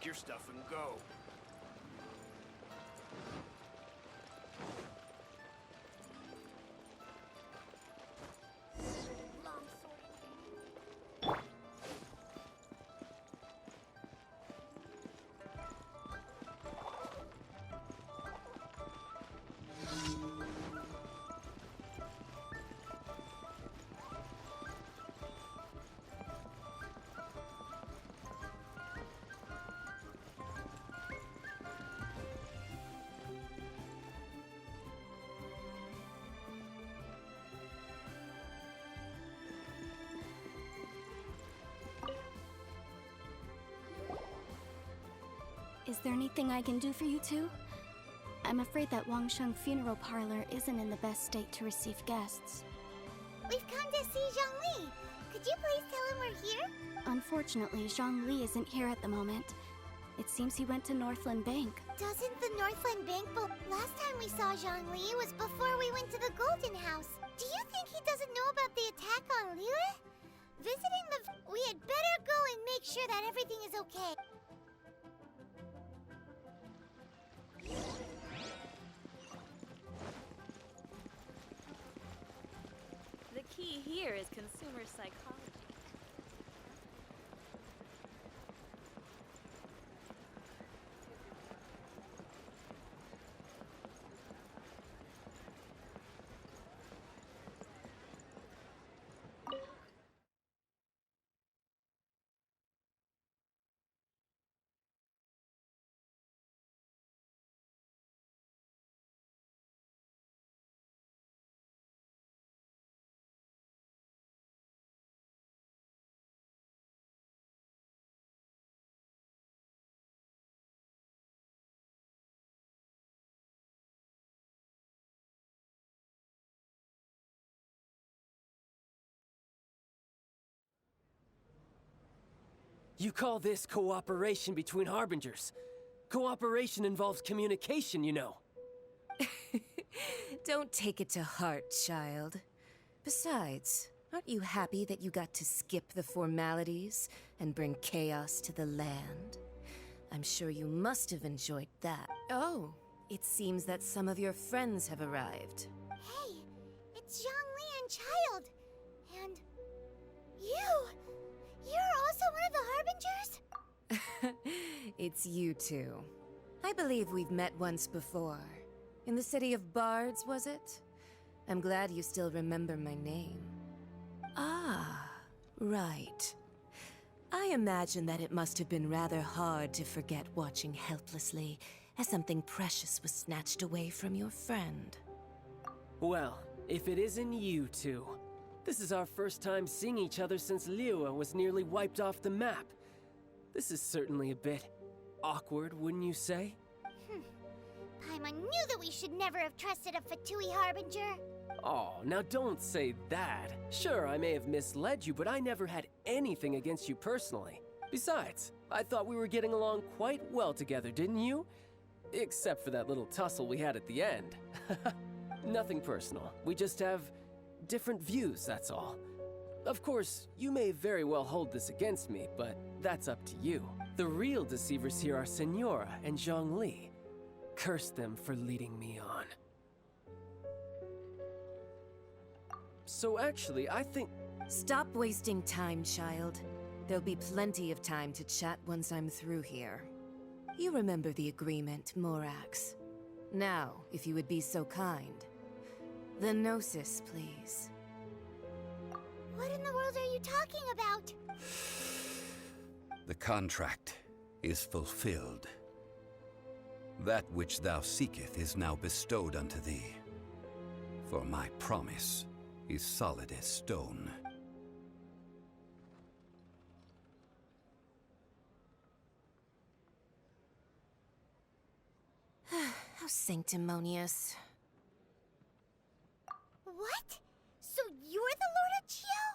Pack your stuff and go. Is there anything I can do for you two? I'm afraid that Wangsheng Funeral Parlor isn't in the best state to receive guests. We've come to see Zhongli. Could you please tell him we're here? Unfortunately, Zhongli isn't here at the moment. It seems he went to Northland Bank. Doesn't the Northland Bank last time we saw Zhongli was before we went to the Golden House. Do you think he doesn't know about the attack on Liyue? Visiting the... We had better go and make sure that everything is okay. The key here is consumer psychology. You call this cooperation between Harbingers? Cooperation involves communication, you know. Don't take it to heart, child. Besides, aren't you happy that you got to skip the formalities and bring chaos to the land? I'm sure you must have enjoyed that. Oh, it seems that some of your friends have arrived. Hey, it's Zhongli and Child. And... you! You're also one of the Harbingers? It's you two. I believe we've met once before. In the city of Bards, was it? I'm glad you still remember my name. Ah, right. I imagine that it must have been rather hard to forget watching helplessly as something precious was snatched away from your friend. Well, if it isn't you two. This is our first time seeing each other since Liyue was nearly wiped off the map. This is certainly a bit awkward, wouldn't you say? Paimon knew that we should never have trusted a Fatui Harbinger. Oh, now don't say that. Sure, I may have misled you, but I never had anything against you personally. Besides, I thought we were getting along quite well together, didn't you? Except for that little tussle we had at the end. Nothing personal. We just have different views, that's all. Of course, you may very well hold this against me, but that's up to you. The real deceivers here are Senora and Zhongli. Curse them for leading me on. So actually, I think... Stop wasting time, child. There'll be plenty of time to chat once I'm through here. You remember the agreement, Morax. Now, if you would be so kind. The Gnosis, please. What in the world are you talking about? The contract is fulfilled. That which thou seeketh is now bestowed unto thee. For my promise is solid as stone. How sanctimonious. What? So you're the Lord of Chiao?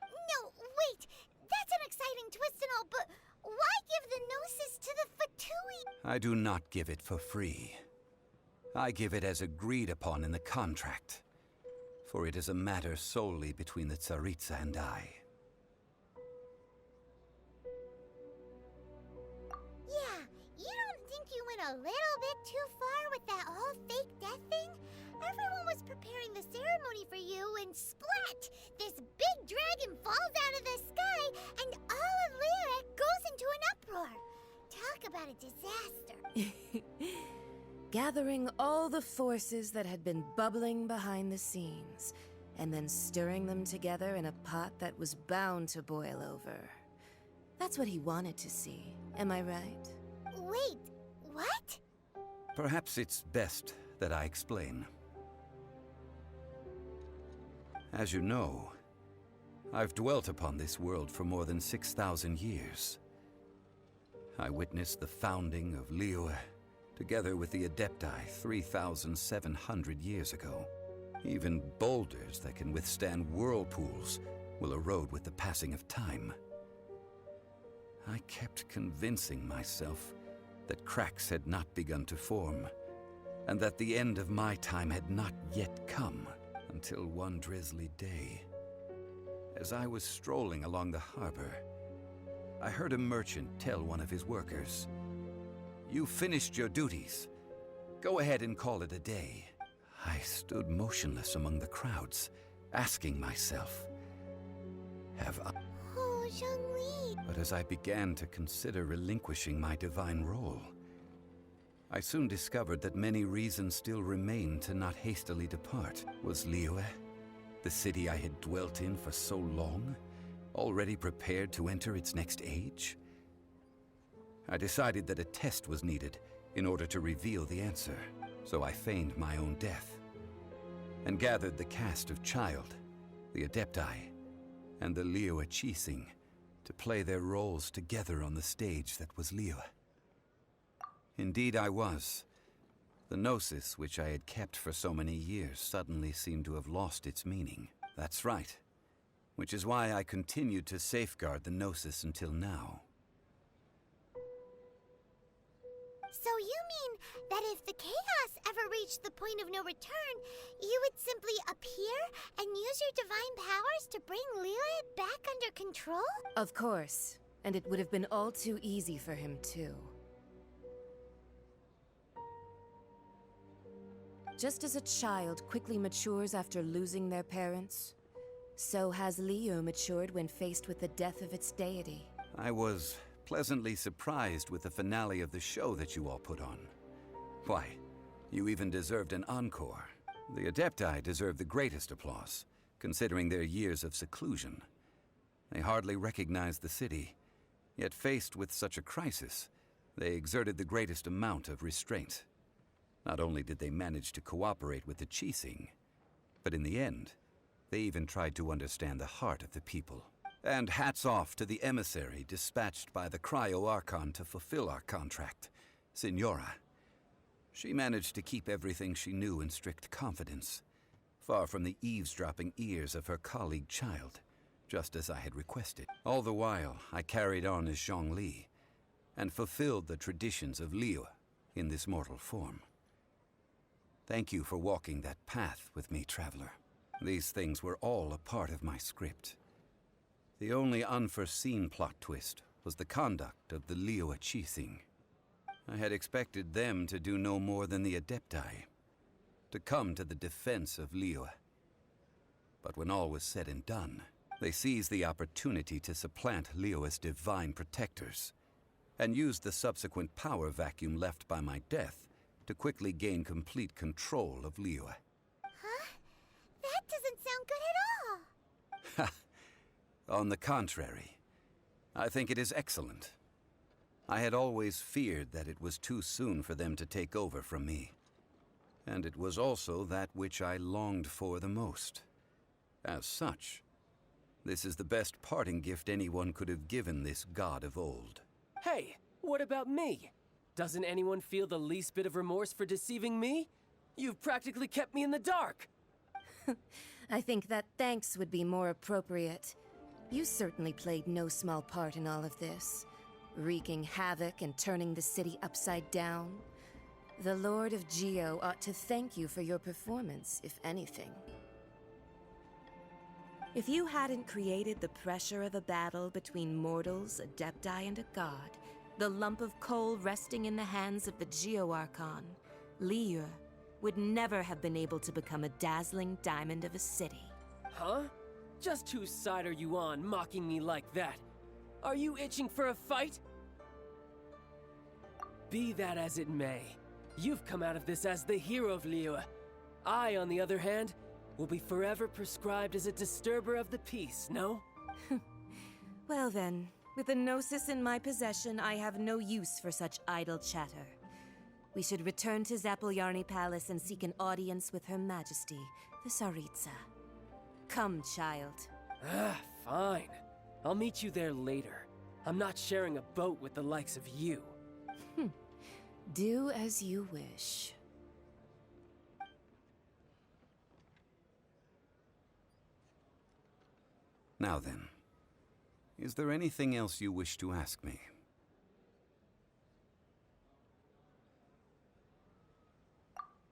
No, wait! That's an exciting twist and all, but why give the Gnosis to the Fatui? I do not give it for free. I give it as agreed upon in the contract. For it is a matter solely between the Tsaritsa and I. Yeah, a little bit too far with that whole fake death thing? Everyone was preparing the ceremony for you, and splat! This big dragon falls out of the sky, and all of Liyue goes into an uproar. Talk about a disaster. Gathering all the forces that had been bubbling behind the scenes, and then stirring them together in a pot that was bound to boil over. That's what he wanted to see, am I right? Wait, what? Perhaps it's best that I explain. As you know, I've dwelt upon this world for more than 6,000 years. I witnessed the founding of Liyue, together with the Adepti 3,700 years ago. Even boulders that can withstand whirlpools will erode with the passing of time. I kept convincing myself that cracks had not begun to form, and that the end of my time had not yet come, until one drizzly day. As I was strolling along the harbor, I heard a merchant tell one of his workers, "You finished your duties. Go ahead and call it a day." I stood motionless among the crowds, asking myself, have I... Oh, Zhongli. But as I began to consider relinquishing my divine role, I soon discovered that many reasons still remained to not hastily depart. Was Liyue, the city I had dwelt in for so long, already prepared to enter its next age? I decided that a test was needed in order to reveal the answer, so I feigned my own death, and gathered the cast of Child, the Adepti, and the Liyue Qixing to play their roles together on the stage that was Liyue. Indeed I was. The gnosis which I had kept for so many years suddenly seemed to have lost its meaning. That's right. Which is why I continued to safeguard the gnosis until now. So you mean that if the chaos ever reached the point of no return, you would simply appear and use your divine powers to bring Liyue back under control? Of course, and it would have been all too easy for him too. Just as a child quickly matures after losing their parents, so has Liyue matured when faced with the death of its deity. I was pleasantly surprised with the finale of the show that you all put on. Why, you even deserved an encore. The Adepti deserve the greatest applause, considering their years of seclusion. They hardly recognized the city, yet faced with such a crisis, they exerted the greatest amount of restraint. Not only did they manage to cooperate with the Qixing, but in the end, they even tried to understand the heart of the people. And hats off to the emissary dispatched by the Cryo-Archon to fulfill our contract, Signora. She managed to keep everything she knew in strict confidence, far from the eavesdropping ears of her colleague Child, just as I had requested. All the while, I carried on as Zhongli, and fulfilled the traditions of Liyue in this mortal form. Thank you for walking that path with me, Traveler. These things were all a part of my script. The only unforeseen plot twist was the conduct of the Liyue Qixing. I had expected them to do no more than the Adepti, to come to the defense of Liyue. But when all was said and done, they seized the opportunity to supplant Liyue's divine protectors, and used the subsequent power vacuum left by my death to quickly gain complete control of Liyue. Huh? That doesn't sound good at all. Ha! On the contrary, I think it is excellent. I had always feared that it was too soon for them to take over from me. And it was also that which I longed for the most. As such, this is the best parting gift anyone could have given this god of old. Hey, what about me? Doesn't anyone feel the least bit of remorse for deceiving me? You've practically kept me in the dark! I think that thanks would be more appropriate. You certainly played no small part in all of this, wreaking havoc and turning the city upside down. The Lord of Geo ought to thank you for your performance, if anything. If you hadn't created the pressure of a battle between mortals, Adepti, and a god, the lump of coal resting in the hands of the Geo-Archon, Liyue, would never have been able to become a dazzling diamond of a city. Huh? Just whose side are you on, mocking me like that? Are you itching for a fight? Be that as it may, you've come out of this as the hero of Liyue. I, on the other hand, will be forever prescribed as a disturber of the peace, no? Well then, with a Gnosis in my possession, I have no use for such idle chatter. We should return to Zapoljarny Palace and seek an audience with Her Majesty, the Tsaritsa. Come, child. Ah, fine. I'll meet you there later. I'm not sharing a boat with the likes of you. Do as you wish. Now then, is there anything else you wish to ask me?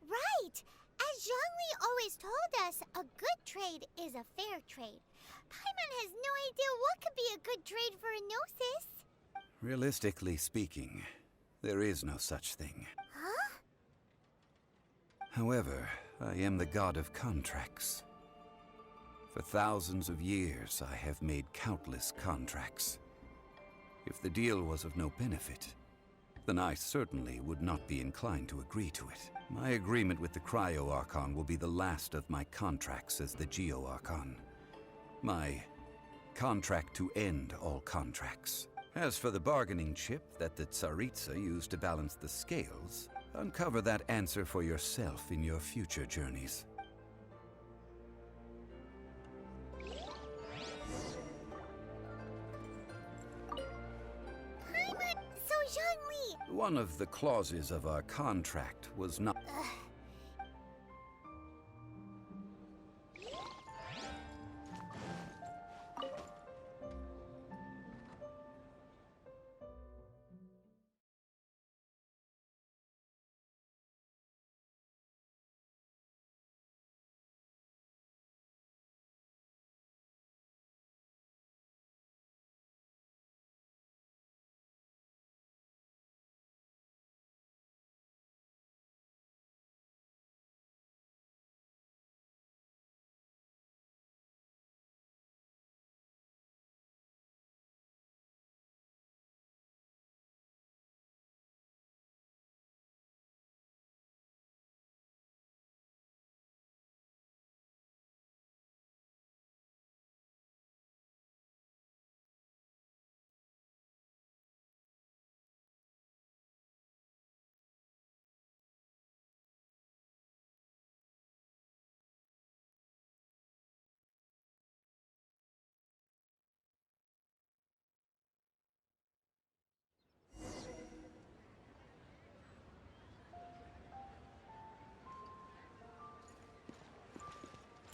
Right! As Zhongli always told us, a good trade is a fair trade. Paimon has no idea what could be a good trade for a Gnosis. Realistically speaking, there is no such thing. Huh? However, I am the god of contracts. For thousands of years, I have made countless contracts. If the deal was of no benefit, then I certainly would not be inclined to agree to it. My agreement with the Cryo-Archon will be the last of my contracts as the Geo-Archon. My contract to end all contracts. As for the bargaining chip that the Tsaritsa used to balance the scales, uncover that answer for yourself in your future journeys. Paimon, so Zhongli... One of the clauses of our contract was not...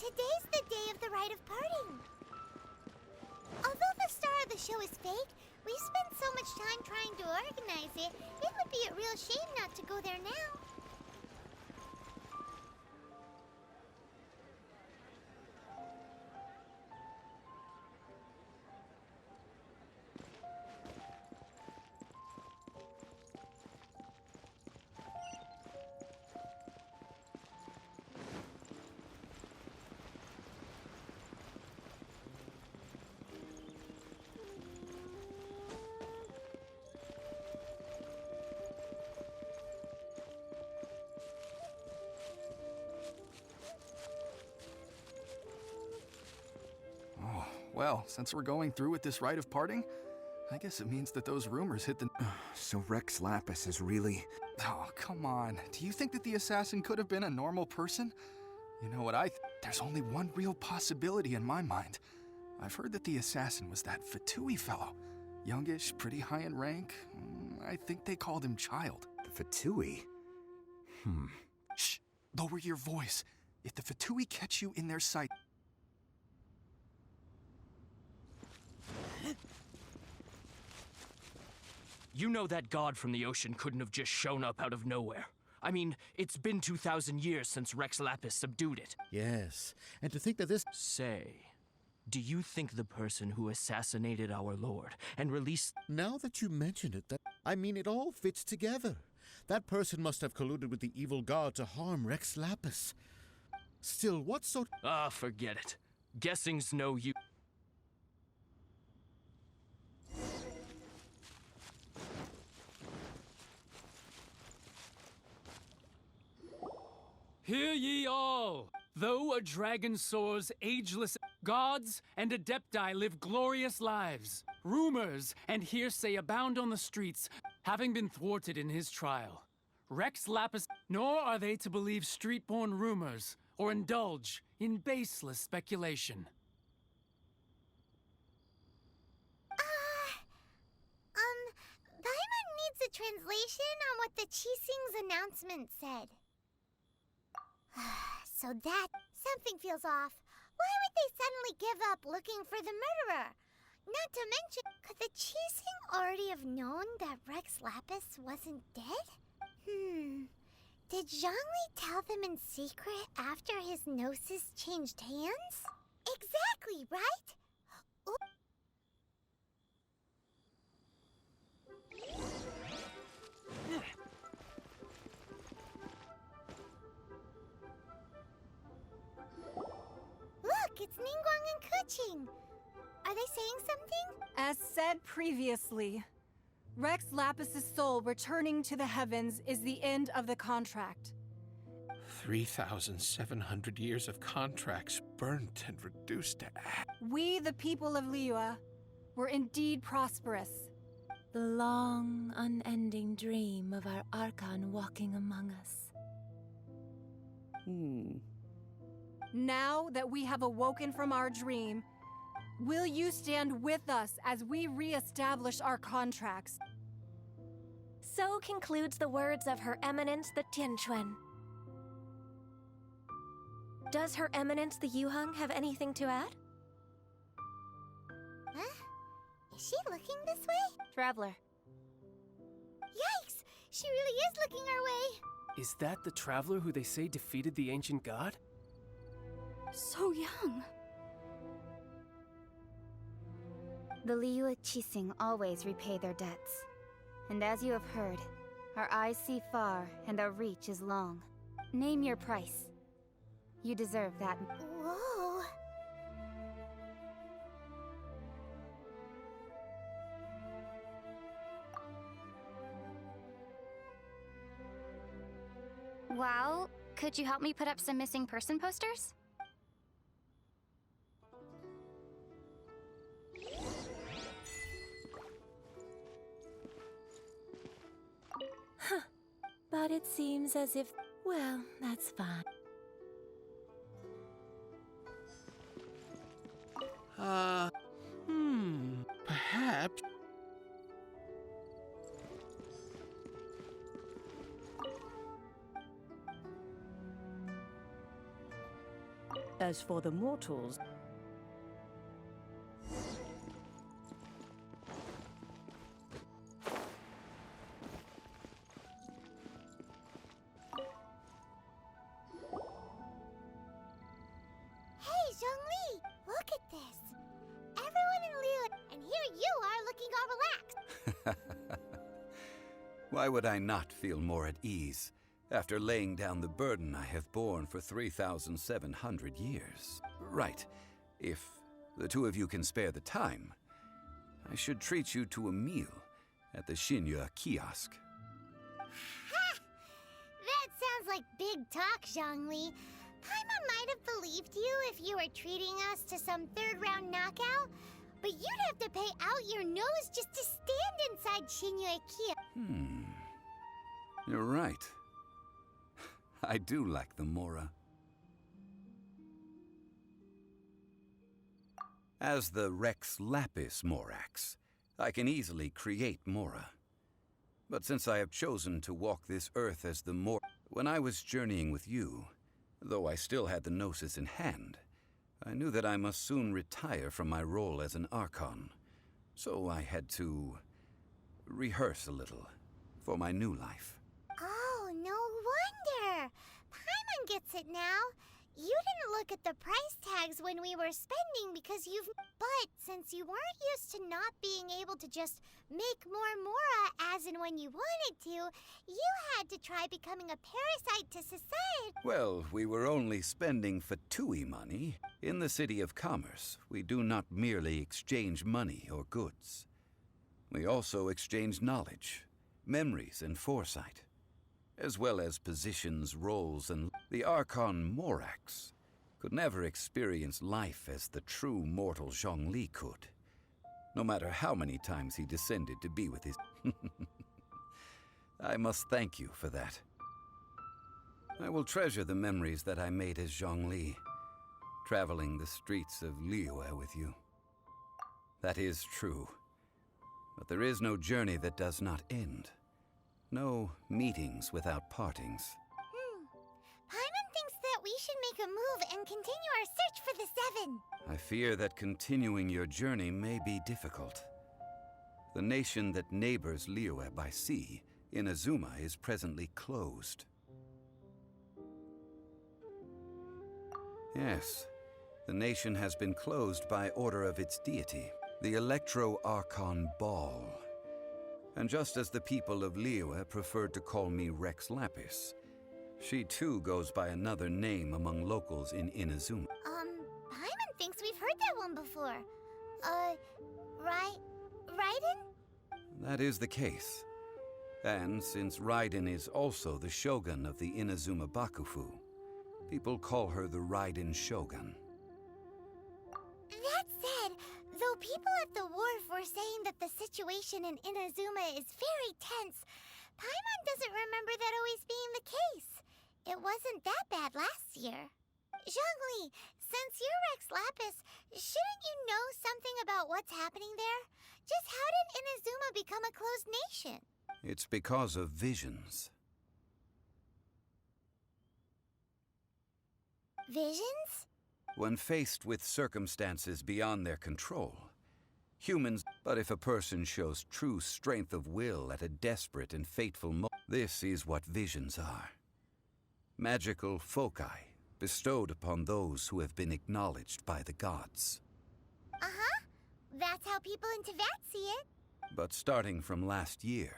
Today's the day of the rite of parting. Although the star of the show is fake, we spent so much time trying to organize it, it would be a real shame not to go there now. Well, since we're going through with this rite of parting, I guess it means that those rumors hit the... So Rex Lapis is really... Oh, come on. Do you think that the assassin could have been a normal person? You know what There's only one real possibility in my mind. I've heard that the assassin was that Fatui fellow. Youngish, pretty high in rank. I think they called him Child. The Fatui? Shh! Lower your voice. If the Fatui catch you in their sight... You know that god from the ocean couldn't have just shown up out of nowhere. I mean, it's been 2,000 years since Rex Lapis subdued it. Yes, and to think that this... Say, Do you think the person who assassinated our lord and released... Now that you mention it, it all fits together. That person must have colluded with the evil god to harm Rex Lapis. Still, what sort... Ah, forget it. Guessing's no use. Hear ye all! Though a dragon soars ageless, gods and adepti live glorious lives. Rumors and hearsay abound on the streets, having been thwarted in his trial. Rex Lapis, nor are they to believe street-born rumors or indulge in baseless speculation. Paimon needs a translation on what the Qixing's announcement said. So that... something feels off. Why would they suddenly give up looking for the murderer? Not to mention, could the Qixing already have known that Rex Lapis wasn't dead? Did Zhongli tell them in secret after his gnosis changed hands? Exactly, right? Look, it's Ningguang and Keqing. Are they saying something? As said previously, Rex Lapis's soul returning to the heavens is the end of the contract. 3,700 years of contracts burnt and reduced to ash. We, the people of Liyue, were indeed prosperous. The long, unending dream of our Archon walking among us. Now that we have awoken from our dream, will you stand with us as we re-establish our contracts? So concludes the words of Her Eminence the Tianquan. Does Her Eminence the Yuheng have anything to add? Huh? Is she looking this way? Traveler. Yikes! She really is looking our way! Is that the traveler who they say defeated the ancient god? So young. The Liyue Qixing always repay their debts. And as you have heard, our eyes see far and our reach is long. Name your price. You deserve that. Whoa! Well, could you help me put up some missing person posters? But it seems as if... well, that's fine. Perhaps... As for the mortals... Hey, Zhongli! Look at this! Everyone in Liyue, and here you are looking all relaxed! Why would I not feel more at ease after laying down the burden I have borne for 3,700 years? Right. If the two of you can spare the time, I should treat you to a meal at the Xinyue kiosk. Ha! That sounds like big talk, Zhongli. Paimon might have believed you if you were treating us to some third-round knockout, but you'd have to pay out your nose just to stand inside Xinyue kiosk. You're right. I do like the Mora. As the Rex Lapis Morax, I can easily create Mora. But since I have chosen to walk this earth as the Mora... When I was journeying with you, though I still had the Gnosis in hand, I knew that I must soon retire from my role as an Archon. So I had to... rehearse a little for my new life. Oh, no wonder! Paimon gets it now. You didn't look at the price tags when we were spending because But since you weren't used to not being able to just make more Mora as and when you wanted to, you had to try becoming a parasite to society. Well, we were only spending Fatui money. In the City of Commerce, we do not merely exchange money or goods. We also exchange knowledge, memories, and foresight, as well as positions, roles, and the Archon Morax could never experience life as the true mortal Zhongli could, no matter how many times he descended to be with his... I must thank you for that. I will treasure the memories that I made as Zhongli, traveling the streets of Liyue with you. That is true, but there is no journey that does not end. No meetings without partings. Paimon thinks that we should make a move and continue our search for the Seven. I fear that continuing your journey may be difficult. The nation that neighbors Liyue by sea, Inazuma, is presently closed. Yes, the nation has been closed by order of its deity, the Electro-Archon Ball. And just as the people of Liyue preferred to call me Rex Lapis, she too goes by another name among locals in Inazuma. Paimon thinks we've heard that one before. Raiden? That is the case. And since Raiden is also the shogun of the Inazuma Bakufu, people call her the Raiden Shogun. That said, though people at the wharf were saying that the situation in Inazuma is very tense, Paimon doesn't remember that always being the case. It wasn't that bad last year. Zhongli, since you're Rex Lapis, shouldn't you know something about what's happening there? Just how did Inazuma become a closed nation? It's because of visions. Visions? When faced with circumstances beyond their control, humans... But if a person shows true strength of will at a desperate and fateful moment, this is what visions are. Magical foci bestowed upon those who have been acknowledged by the gods. Uh-huh. That's how people in Teyvat see it. But starting from last year,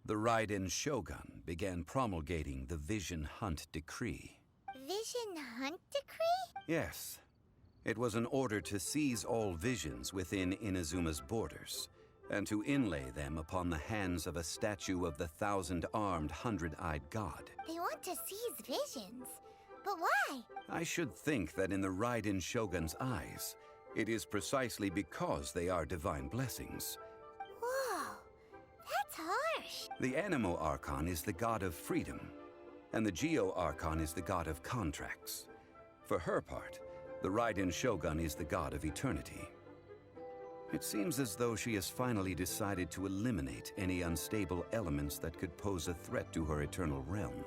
the Raiden Shogun began promulgating the Vision Hunt Decree. Vision Hunt Decree? Yes. It was an order to seize all visions within Inazuma's borders, and to inlay them upon the hands of a statue of the thousand-armed, hundred-eyed god. They want to seize visions. But why? I should think that in the Raiden Shogun's eyes, it is precisely because they are divine blessings. Whoa, that's harsh. The Animo Archon is the god of freedom, and the Geo Archon is the god of contracts. For her part, the Raiden Shogun is the god of eternity. It seems as though she has finally decided to eliminate any unstable elements that could pose a threat to her eternal realm.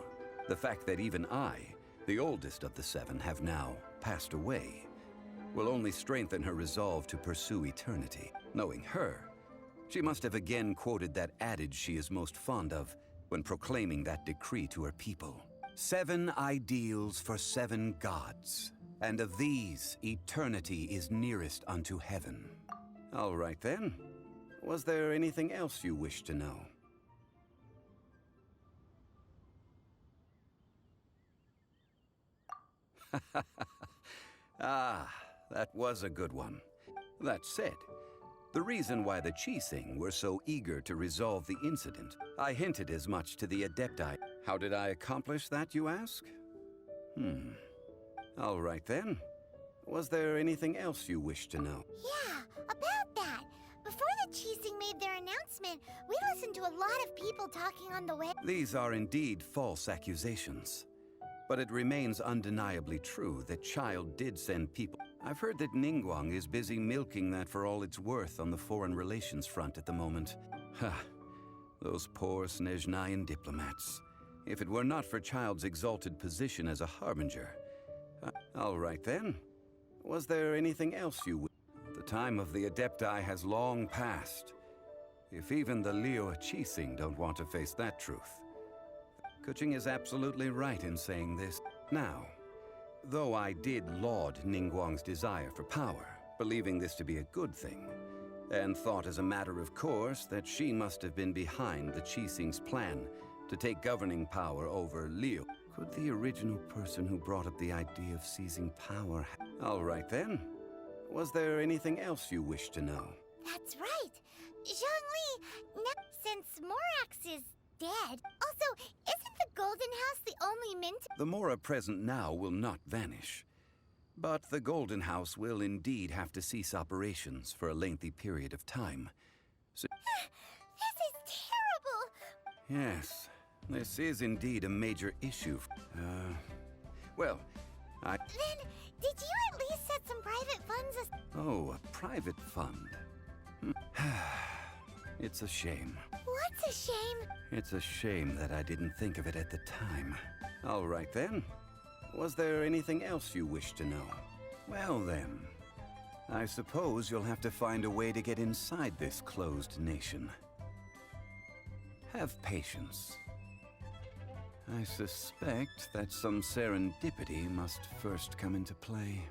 The fact that even I, the oldest of the seven, have now passed away, will only strengthen her resolve to pursue eternity. Knowing her, she must have again quoted that adage she is most fond of when proclaiming that decree to her people. 7 ideals for 7 gods, and of these, eternity is nearest unto heaven. All right then. Was there anything else you wish to know? Ah, that was a good one. That said, the reason why the Qixing were so eager to resolve the incident, I hinted as much to the Adepti. How did I accomplish that, you ask? All right then. Was there anything else you wish to know? Yeah, about that. Before the Qixing made their announcement, we listened to a lot of people talking on the way. These are indeed false accusations. But it remains undeniably true that Child did send people. I've heard that Ningguang is busy milking that for all it's worth on the foreign relations front at the moment. Ha! Those poor Snezhnayan diplomats. If it were not for Child's exalted position as a harbinger. All right then. Was there anything else you would? The time of the Adepti has long passed. If even the Liyue Qixing don't want to face that truth. Kuching is absolutely right in saying this. Now, Though I did laud Ningguang's desire for power, believing this to be a good thing, and thought as a matter of course that she must have been behind the Qixing's plan to take governing power over Liu. Could the original person who brought up the idea of seizing power... All right then. Was there anything else you wish to know? That's right. Zhongli, since Morax is dead. Also, isn't the Golden House the only mint? The Mora present now will not vanish. But the Golden House will indeed have to cease operations for a lengthy period of time. So This is terrible! yes, this is indeed a major issue. Well, Then, did you at least set some private funds as... Oh, a private fund. It's a shame. What's a shame? It's a shame that I didn't think of it at the time. All right then. Was there anything else you wish to know? Well then, I suppose you'll have to find a way to get inside this closed nation. Have patience. I suspect that some serendipity must first come into play.